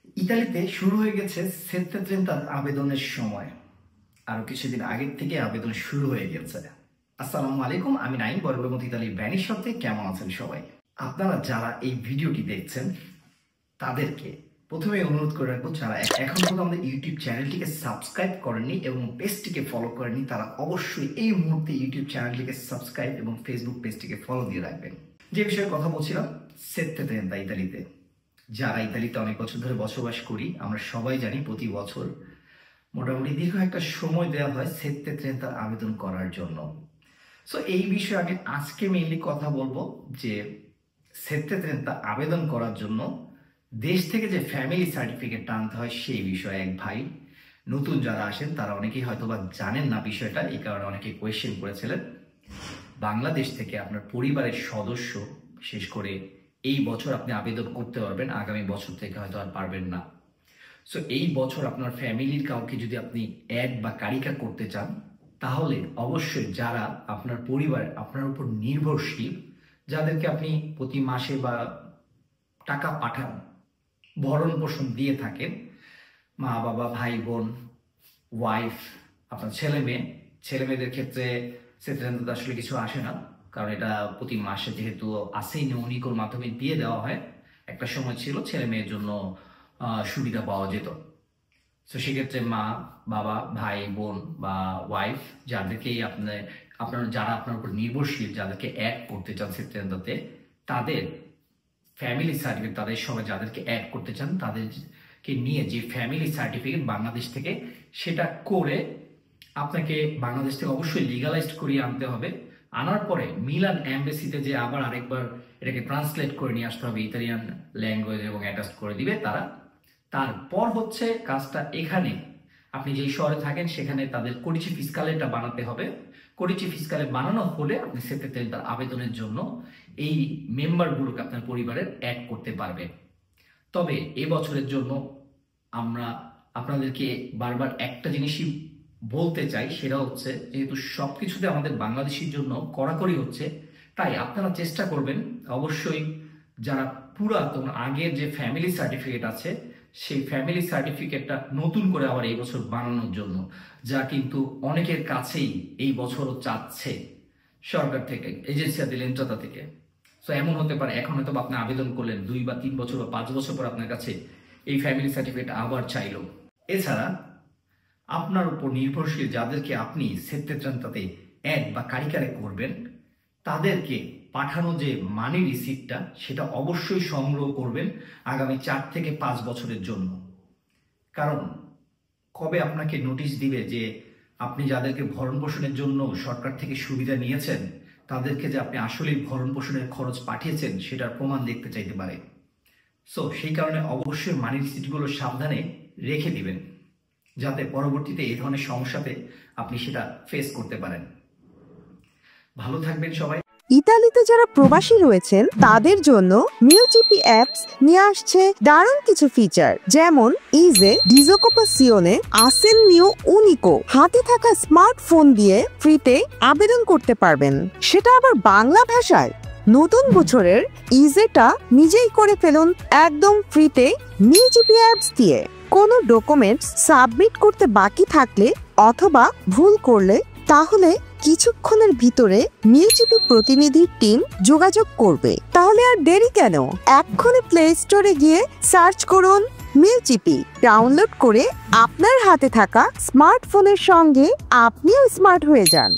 ইতালিতে শুরু হয়ে গেছে সেত্তেত্রেন্তার আবেদনের সময়। আরো কিছুদিন আগের থেকে আবেদন শুরু হয়ে গেছে। আসসালামু আলাইকুম, আমি নাইম বরবর মতো ইতালির ব্যানিশ শব্দে। কেমন আছেন সবাই? আপনারা যারা এই ভিডিওটি দেখছেন তাদেরকে প্রথমে অনুরোধ করে রাখবো, যারা এখন পর্যন্ত আমাদের ইউটিউব চ্যানেলটিকে সাবস্ক্রাইব করেননি এবং পেজটিকে ফলো করেননি, তারা অবশ্যই এই মুহূর্তে ইউটিউব চ্যানেলটিকে সাবস্ক্রাইব এবং ফেসবুক পেজটিকে ফলো দিয়ে রাখবেন। যে বিষয়ে কথা বলছিলাম, সেত্তেত্রেন্তা ইতালিতে। যারা ইতালিতে অনেক বছর ধরে বসবাস করি, আমরা সবাই জানি প্রতি বছর মোটামুটি দীর্ঘ একটা সময় দেওয়া হয় সেত্তেত্রেন্তার আবেদন করার জন্য। সো এই বিষয়ে আমি আজকে মেইনলি কথা বলবো যে সেত্তেত্রেন্তা আবেদন করার জন্য দেশ থেকে যে ফ্যামিলি সার্টিফিকেট টানতে হয় সেই বিষয়ে এক ভাই নতুন যারা আসেন তারা অনেকেই হয়তো বা জানেন না বিষয়টা, এই কারণে অনেকে কোয়েশ্চেন করেছিলেন। বাংলাদেশ থেকে আপনার পরিবারের সদস্য বিশেষ করে এই বছর আপনি আবেদন করতে পারবেন, আগামী বছর থেকে হয়তো আর পারবেন না। সো এই বছর আপনার ফ্যামিলির কাউকে যদি আপনি অ্যাড বা কারিকা করতে চান, তাহলে অবশ্যই যারা আপনার পরিবার আপনার উপর নির্ভরশীল, যাদেরকে আপনি প্রতি মাসে বা টাকা পাঠান, ভরণ পোষণ দিয়ে থাকেন, মা বাবা, ভাই বোন, ওয়াইফ, আপনার ছেলে মেয়েদের ক্ষেত্রে সেত্তেত্রেন্তা আসলে কিছু আসে না, কারণ এটা প্রতি মাসে যেহেতু আসেই নৌনিকোর মাধ্যমে দিয়ে দেওয়া হয়। একটা সময় ছিল ছেলে মেয়ের জন্য সুবিধা পাওয়া যেত। তো সেক্ষেত্রে মা বাবা, ভাই বোন বা ওয়াইফ, যাদেরকেই আপনার যারা আপনার উপর নির্ভরশীল, যাদেরকে অ্যাড করতে চান সেত্তেত্রেন্তাতে, তাদের ফ্যামিলি সার্টিফিকেট, তাদের সবাই যাদেরকে অ্যাড করতে চান তাদেরকে নিয়ে যে ফ্যামিলি সার্টিফিকেট বাংলাদেশ থেকে, সেটা করে আপনাকে বাংলাদেশ থেকে অবশ্যই লিগালাইজড করিয়ে আনতে হবে। আনার পরে মিলান এমবেসিতে যে আবার আরেকবার এটাকে ট্রান্সলেট করে নিয়ে আসতে হবে ইতালিয়ান ল্যাঙ্গুয়েজ এবং অ্যাটাচ করে দিবে তারা। তারপর হচ্ছে কাজটা এখানে আপনি যেই শহরে থাকেন সেখানে তাদের করিচি ফিসকালেটা বানাতে হবে। করিচি ফিসকালে বানানো হলে আপনি সেত্তেত্রেন্তার আবেদনের জন্য এই মেম্বারগুলোকে আপনার পরিবারের অ্যাড করতে পারবেন। তবে এবছরের জন্য আমরা আপনাদেরকে বারবার একটা জিনিসই বলতে চাই, সেটা হচ্ছে যেহেতু সবকিছুতে আমাদের বাংলাদেশির জন্য কড়াকড়ি হচ্ছে, তাই আপনারা চেষ্টা করবেন অবশ্যই যারা পুরাতন আগের যে ফ্যামিলি সার্টিফিকেট আছে সেই ফ্যামিলি সার্টিফিকেটটা নতুন করে আবার এই বছর বানানোর জন্য, যা কিন্তু অনেকের কাছেই এই বছরও চাচ্ছে সরকার থেকে, এজেন্সিয়া দিলেন্ট্রাতা থেকে। সো এমন হতে পারে এখন হয়তো আপনি আবেদন করলেন 2 বা 3 বছর বা 5 বছর পর আপনার কাছে এই ফ্যামিলি সার্টিফিকেট আবার চাইলো। এছাড়া আপনার উপর নির্ভরশীল যাদেরকে আপনি সেত্তেত্রেন্তাতে অ্যাড বা কারিকারে করবেন, তাদেরকে পাঠানো যে মানি রিসিপ্টটা সেটা অবশ্যই সংগ্রহ করবেন আগামী 4 থেকে 5 বছরের জন্য। কারণ কবে আপনাকে নোটিশ দিবে যে আপনি যাদেরকে ভরণ পোষণের জন্য সরকার থেকে সুবিধা নিয়েছেন, তাদেরকে যে আপনি আসলেই ভরণ পোষণের খরচ পাঠিয়েছেন সেটার প্রমাণ দেখতে চাইতে পারে। সো সেই কারণে অবশ্যই মানি রিসিপ্টগুলো সাবধানে রেখে দিবেন, যাতে পরবর্তীতে এই ধরনের সমস্যাতে আপনি সেটা ফেস করতে পারেন। ভালো থাকবেন সবাই। ইতালিতে যারা প্রবাসী রয়েছেন তাদের জন্য মিউজিপি অ্যাপস নিয়ে আসছে দারুণ কিছু ফিচার, যেমন ইজে ডিজোকোপাসিওনে আসেনমিও উনিকো। হাতে থাকা স্মার্টফোন দিয়ে ফ্রিতে আবেদন করতে পারবেন, সেটা আবার বাংলা ভাষায়। নতুন বছরের ইজেটা নিজেই করে ফেলুন একদম ফ্রিতে মিউজিপি অ্যাপস দিয়ে। কোনো ডকুমেন্টস সাবমিট করতে বাকি থাকলে অথবা ভুল করলে তাহলে কিছুক্ষণের ভিতরে মিউজিপি প্রতিনিধির টিম যোগাযোগ করবে। তাহলে আর দেরি কেন, এক্ষুনি প্লে স্টোরে গিয়ে সার্চ করুন মিউজিপি, ডাউনলোড করে আপনার হাতে থাকা স্মার্টফোনের সঙ্গে আপনিও স্মার্ট হয়ে যান।